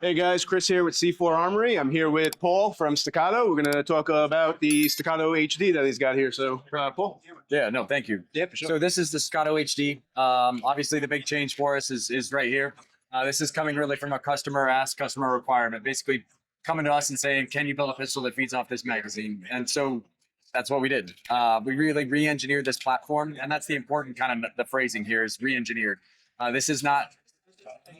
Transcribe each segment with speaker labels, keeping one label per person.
Speaker 1: Hey guys, Chris here with C4 Armory. I'm here with Paul from Staccato. We're going to talk about the Staccato HD that he's got here. So, Paul?
Speaker 2: Yeah, no, thank you.
Speaker 1: Yeah, for sure.
Speaker 2: So this is the Staccato HD. Obviously, the big change for us is right here. This is coming really from a customer requirement, basically coming to us and saying, can you build a pistol that feeds off this magazine? And so that's what we did. We really re-engineered this platform, and that's the important kind of the phrasing here is re-engineered. This is not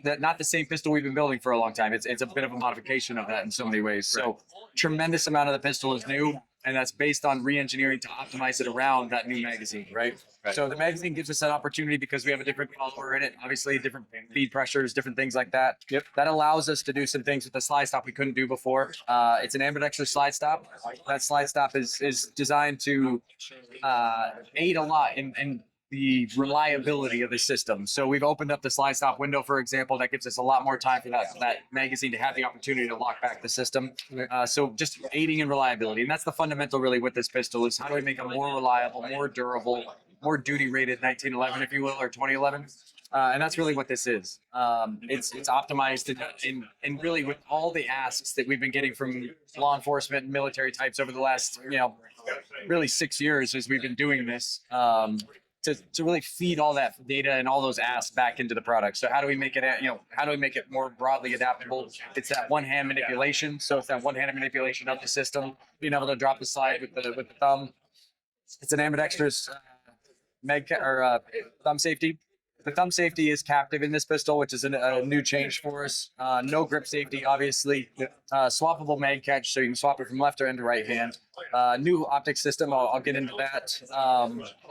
Speaker 2: the same pistol we've been building for a long time. It's a bit of a modification of that in so many ways. So tremendous amount of the pistol is new, and that's based on re-engineering to optimize it around that new magazine, right? So the magazine gives us that opportunity because we have a different caliber in it, obviously different feed pressures, different things like that.
Speaker 1: Yep.
Speaker 2: That allows us to do some things with the slide stop we couldn't do before. It's an ambidextrous slide stop. That slide stop is designed to aid a lot in the reliability of the system. So we've opened up the slide stop window, for example, that gives us a lot more time for that magazine to have the opportunity to lock back the system. So just aiding in reliability. And that's the fundamental really with this pistol is how do we make a more reliable, more durable, more duty rated 1911, if you will, or 2011. And that's really what this is. It's optimized in really with all the asks that we've been getting from law enforcement and military types over the last, really 6 years as we've been doing this. To really feed all that data and all those asks back into the product. So how do we make it, how do we make it more broadly adaptable? It's that one-hand manipulation. So it's that one-handed manipulation of the system, being able to drop the slide with the thumb. It's an ambidextrous thumb safety. The thumb safety is captive in this pistol, which is a new change for us. No grip safety, obviously. Swappable mag catch, so you can swap it from left or into right hand. New optic system, I'll get into that.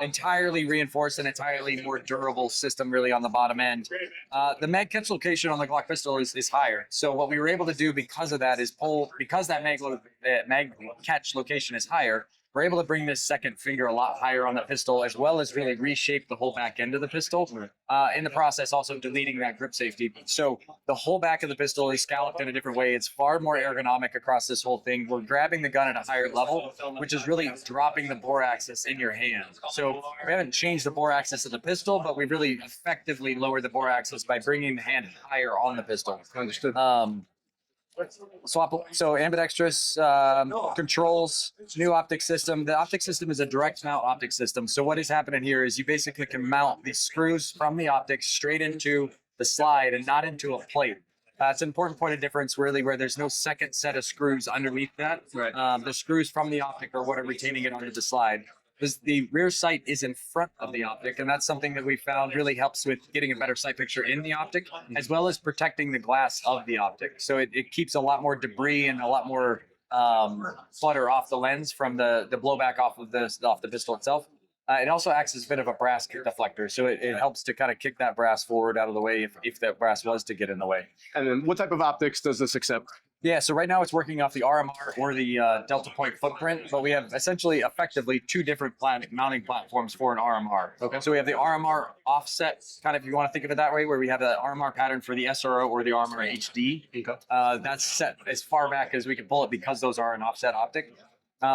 Speaker 2: Entirely reinforced and entirely more durable system really on the bottom end. The mag catch location on the Glock pistol is higher. So what we were able to do because of that is because that mag catch location is higher, we're able to bring this second finger a lot higher on the pistol, as well as really reshape the whole back end of the pistol. In the process, also deleting that grip safety. So the whole back of the pistol is scalloped in a different way. It's far more ergonomic across this whole thing. We're grabbing the gun at a higher level, which is really dropping the bore axis in your hand. So we haven't changed the bore axis of the pistol, but we've really effectively lowered the bore axis by bringing the hand higher on the pistol.
Speaker 1: Understood.
Speaker 2: So ambidextrous controls, new optic system. The optic system is a direct mount optic system. So what is happening here is you basically can mount these screws from the optic straight into the slide and not into a plate. It's an important point of difference really where there's no second set of screws underneath that.
Speaker 1: Right.
Speaker 2: The screws from the optic are what are retaining it onto the slide. The rear sight is in front of the optic, and that's something that we found really helps with getting a better sight picture in the optic, as well as protecting the glass of the optic. So it keeps a lot more debris and a lot more flutter off the lens from the blowback off the pistol itself. It also acts as a bit of a brass deflector, so it helps to kind of kick that brass forward out of the way if that brass was to get in the way.
Speaker 1: And then what type of optics does this accept?
Speaker 2: Yeah, so right now it's working off the RMR or the Delta Point footprint, but we have essentially effectively two different mounting platforms for an RMR.
Speaker 1: Okay.
Speaker 2: So we have the RMR offset, kind of if you want to think of it that way, where we have the RMR pattern for the SRO or the RMR HD.
Speaker 1: Okay.
Speaker 2: That's set as far back as we can pull it because those are an offset optic.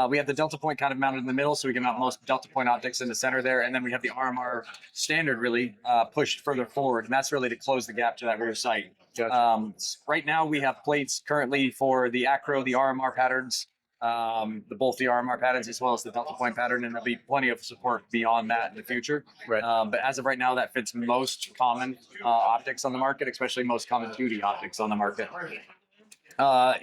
Speaker 2: We have the Delta Point kind of mounted in the middle, so we can mount most Delta Point optics in the center there, and then we have the RMR standard really pushed further forward, and that's really to close the gap to that rear sight.
Speaker 1: Gotcha.
Speaker 2: Right now we have plates currently for the Acro, the RMR patterns, both the RMR patterns as well as the Delta Point pattern, and there'll be plenty of support beyond that in the future.
Speaker 1: Right.
Speaker 2: But as of right now, that fits most common optics on the market, especially most common duty optics on the market.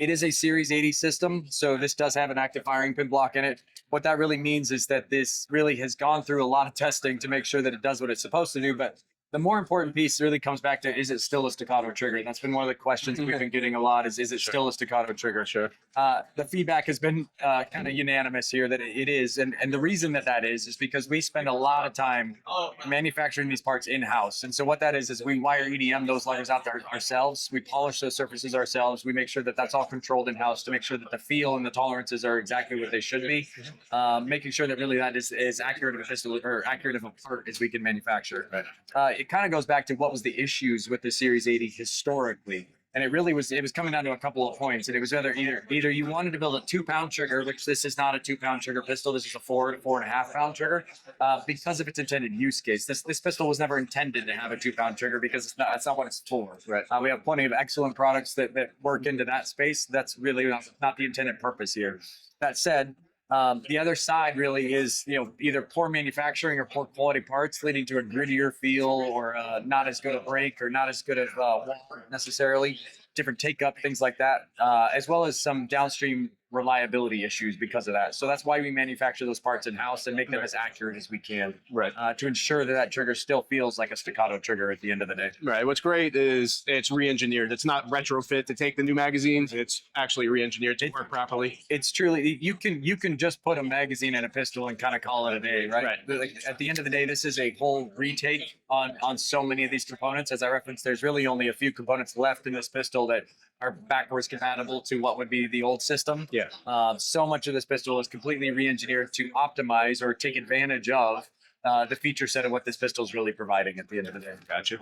Speaker 2: It is a Series 80 system, so this does have an active firing pin block in it. What that really means is that this really has gone through a lot of testing to make sure that it does what it's supposed to do, but the more important piece really comes back to, is it still a staccato trigger? That's been one of the questions we've been getting a lot is it still a staccato trigger?
Speaker 1: Sure.
Speaker 2: The feedback has been kind of unanimous here that it is. And the reason that is because we spend a lot of time manufacturing these parts in-house. And so what that is we wire EDM those layers out there ourselves. We polish those surfaces ourselves. We make sure that that's all controlled in-house to make sure that the feel and the tolerances are exactly what they should be. Making sure that really that is accurate of a pistol or accurate of a part as we can manufacture.
Speaker 1: Right.
Speaker 2: It kind of goes back to what was the issues with the Series 80 historically. And it was coming down to a couple of points, and it was either you wanted to build a 2-pound trigger, which this is not a 2-pound trigger pistol. This is a 4.5 pound trigger, because of its intended use case. This pistol was never intended to have a 2-pound trigger because that's not what it's for.
Speaker 1: Right.
Speaker 2: We have plenty of excellent products that work into that space. That's really not the intended purpose here. That said, the other side really is, either poor manufacturing or poor quality parts, leading to a grittier feel or not as good a break or not as good of necessarily. Different take up, things like that, as well as some downstream reliability issues because of that. So that's why we manufacture those parts in house and make them as accurate as we can,
Speaker 1: Right.
Speaker 2: to ensure that trigger still feels like a Staccato trigger at the end of the day.
Speaker 1: Right. What's great is it's re-engineered. It's not retrofit to take the new magazines. It's actually re-engineered to work properly.
Speaker 2: It's truly, you can just put a magazine in a pistol and kind of call it a day, right?
Speaker 1: Right.
Speaker 2: Like, at the end of the day, this is a whole retake on so many of these components. As I referenced, there's really only a few components left in this pistol that are backwards compatible to what would be the old system.
Speaker 1: Yeah.
Speaker 2: So much of this pistol is completely re-engineered to optimize or take advantage of the feature set of what this pistol is really providing at the end of the day.
Speaker 1: Gotcha.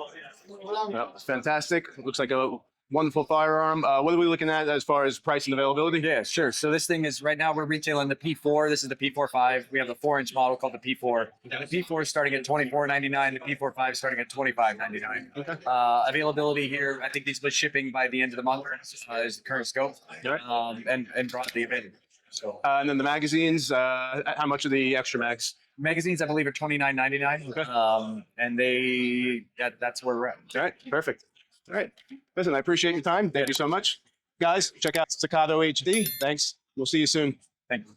Speaker 1: Well, it's fantastic. It looks like a wonderful firearm. What are we looking at as far as price and availability?
Speaker 2: Yeah, sure. So this thing is, right now we're retailing the P4. This is the P45. We have the 4-inch model called the P4. And the P4 is starting at $24.99. The P45 is starting at $25.99.
Speaker 1: Okay.
Speaker 2: Availability here, I think these was shipping by the end of the month is the current scope.
Speaker 1: Right.
Speaker 2: And broadly available. So
Speaker 1: And then the magazines, how much are the extra mags?
Speaker 2: magazines, I believe, are $29.99.
Speaker 1: Okay.
Speaker 2: And that's where we're at.
Speaker 1: All right. Perfect. All right. Listen, I appreciate your time. Thank you so much. Guys, check out Staccato HD. Thanks. We'll see you soon.
Speaker 2: Thank you.